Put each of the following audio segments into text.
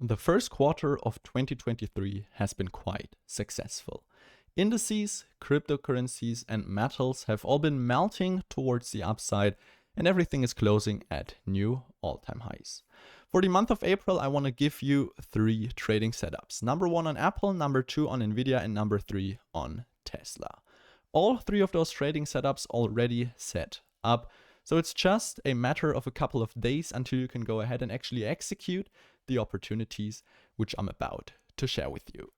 The first quarter of 2023 has been quite successful. Indices, cryptocurrencies, and metals have all been melting towards the upside, and everything is closing at new all-time highs. For the month of April, I want to give you 3 trading setups. Number 1 on Apple, number 2 on Nvidia, and number 3 on Tesla. All 3 of those trading setups already set up, so it's just a matter of a couple of days until you can go ahead and actually execute the opportunities which I'm about to share with you.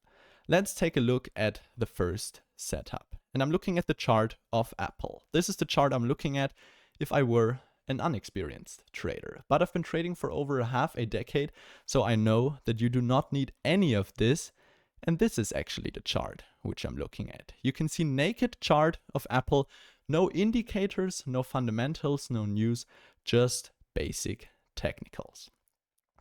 Let's take a look at the first setup. And I'm looking at the chart of Apple. This is the chart I'm looking at if I were an unexperienced trader. But I've been trading for over half a decade, so I know that you do not need any of this. And this is actually the chart which I'm looking at. You can see naked chart of Apple, no indicators, no fundamentals, no news, just basic technicals.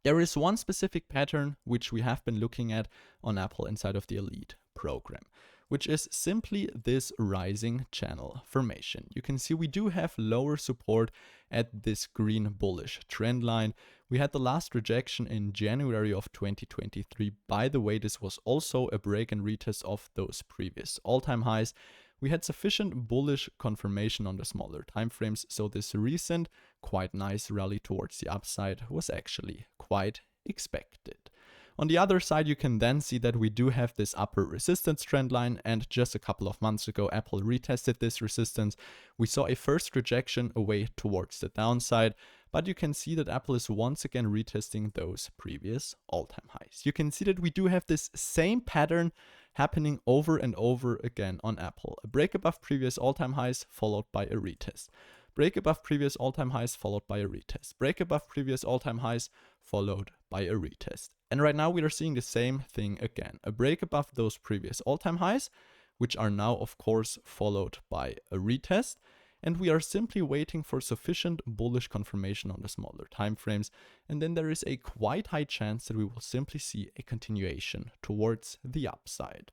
There is one specific pattern which we have been looking at on Apple inside of the Elite program, which is simply this rising channel formation. You can see we do have lower support at this green bullish trend line. We had the last rejection in January of 2023. By the way, this was also a break and retest of those previous all-time highs. We had sufficient bullish confirmation on the smaller timeframes, so this recent, quite nice rally towards the upside was actually quite expected. On the other side, you can then see that we do have this upper resistance trend line, and just a couple of months ago, Apple retested this resistance. We saw a first rejection away towards the downside, but you can see that Apple is once again retesting those previous all-time highs. You can see that we do have this same pattern happening over and over again on Apple. A break above previous all-time highs followed by a retest. Break above previous all-time highs followed by a retest. Break above previous all-time highs followed by a retest. And right now we are seeing the same thing again. A break above those previous all-time highs, which are now of course followed by a retest. And we are simply waiting for sufficient bullish confirmation on the smaller timeframes. And then there is a quite high chance that we will simply see a continuation towards the upside.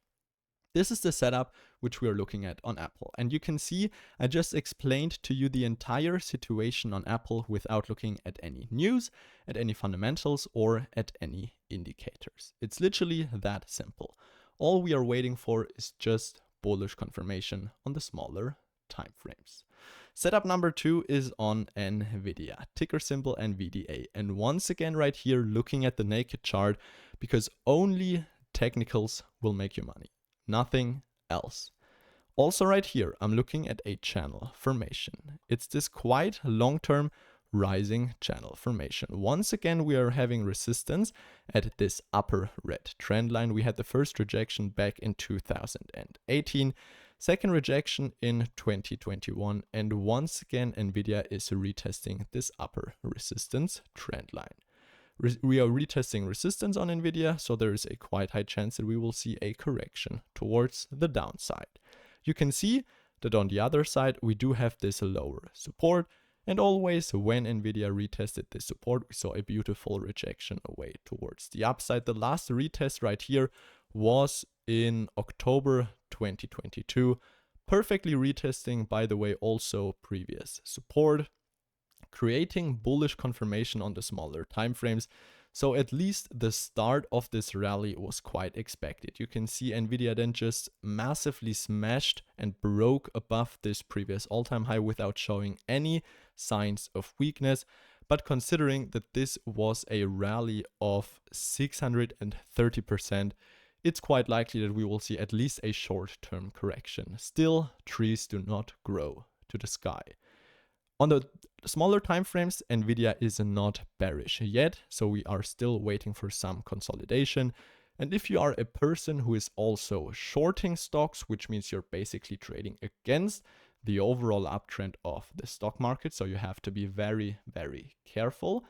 This is the setup which we are looking at on Apple. And you can see I just explained to you the entire situation on Apple without looking at any news, at any fundamentals, or at any indicators. It's literally that simple. All we are waiting for is just bullish confirmation on the smaller timeframes. Setup number 2 is on Nvidia, ticker symbol NVDA. And once again right here looking at the naked chart, because only technicals will make you money, nothing else. Also right here I'm looking at a channel formation. It's this quite long-term rising channel formation. Once again we are having resistance at this upper red trend line. We had the first rejection back in 2018. Second rejection in 2021, and once again Nvidia is retesting this upper resistance trend line. We are retesting resistance on Nvidia, so there is a quite high chance that we will see a correction towards the downside. You can see that on the other side we do have this lower support, and always when Nvidia retested this support we saw a beautiful rejection away towards the upside. The last retest right here was in October 2022, perfectly retesting, by the way, also previous support, creating bullish confirmation on the smaller timeframes. So at least the start of this rally was quite expected. You can see Nvidia then just massively smashed and broke above this previous all-time high without showing any signs of weakness. But considering that this was a rally of 630%, it's quite likely that we will see at least a short-term correction. Still, trees do not grow to the sky. On the smaller timeframes, Nvidia is not bearish yet, so we are still waiting for some consolidation. And if you are a person who is also shorting stocks, which means you're basically trading against the overall uptrend of the stock market, so you have to be very, very careful.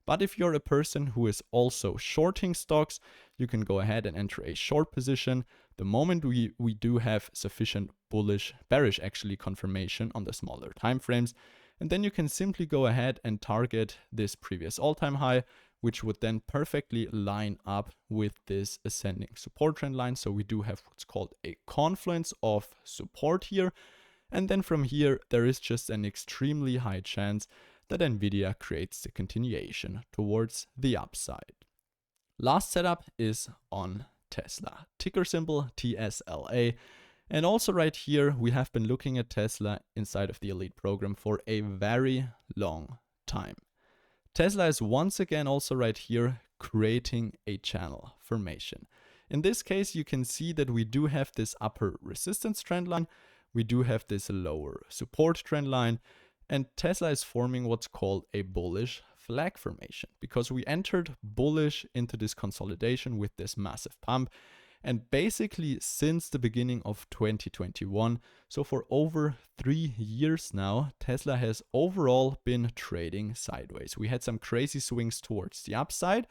But if you're a person who is also shorting stocks, you can go ahead and enter a short position. The moment we do have sufficient bearish confirmation on the smaller timeframes, and then you can simply go ahead and target this previous all-time high, which would then perfectly line up with this ascending support trend line. So we do have what's called a confluence of support here. And then from here, there is just an extremely high chance that Nvidia creates the continuation towards the upside. Last setup is on Tesla, ticker symbol TSLA. And also right here, we have been looking at Tesla inside of the Elite program for a very long time. Tesla is once again also right here creating a channel formation. In this case, you can see that we do have this upper resistance trend line, we do have this lower support trend line, and Tesla is forming what's called a bullish flag formation because we entered bullish into this consolidation with this massive pump. And basically since the beginning of 2021, so for over 3 years now, Tesla has overall been trading sideways. We had some crazy swings towards the upside,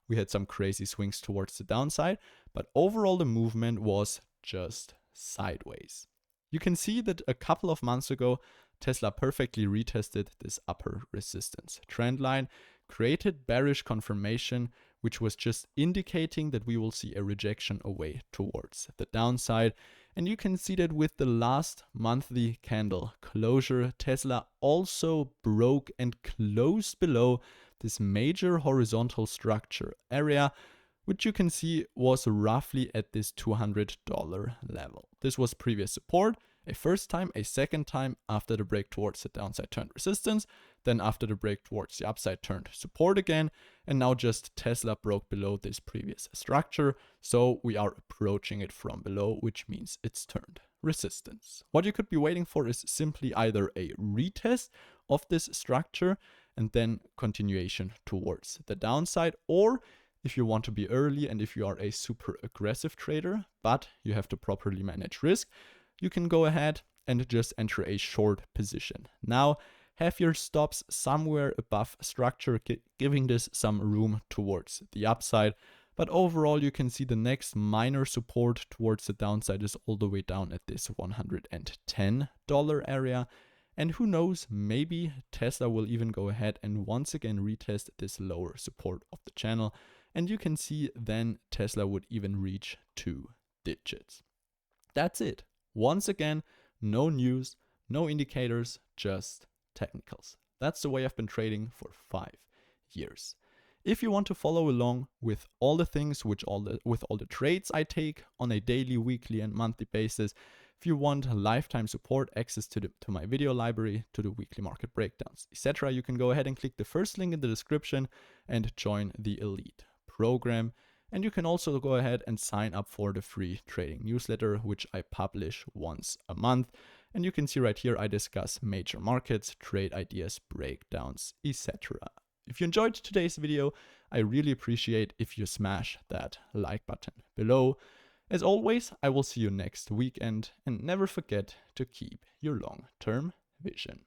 we had some crazy swings towards the downside, but overall the movement was just sideways. You can see that a couple of months ago, Tesla perfectly retested this upper resistance trend line, created bearish confirmation, which was just indicating that we will see a rejection away towards the downside. And you can see that with the last monthly candle closure, Tesla also broke and closed below this major horizontal structure area, which you can see was roughly at this $200 level. This was previous support, a first time, a second time after the break towards the downside turned resistance, then after the break towards the upside turned support again, and now just Tesla broke below this previous structure, so we are approaching it from below, which means it's turned resistance. What you could be waiting for is simply either a retest of this structure and then continuation towards the downside, or if you want to be early and if you are a super aggressive trader, but you have to properly manage risk, you can go ahead and just enter a short position. Now, have your stops somewhere above structure, giving this some room towards the upside. But overall, you can see the next minor support towards the downside is all the way down at this $110 area. And who knows, maybe Tesla will even go ahead and once again retest this lower support of the channel. And you can see then Tesla would even reach 2 digits. That's it. Once again, no news, no indicators, just technicals. That's the way I've been trading for 5 years. If you want to follow along with all the things, with all the trades I take on a daily, weekly, and monthly basis, if you want lifetime support, access to my video library, to the weekly market breakdowns, etc., you can go ahead and click the first link in the description and join the Elite program. And you can also go ahead and sign up for the free trading newsletter, which I publish once a month. And you can see right here, I discuss major markets, trade ideas, breakdowns, etc. If you enjoyed today's video, I really appreciate if you smash that like button below. As always, I will see you next weekend, and never forget to keep your long-term vision.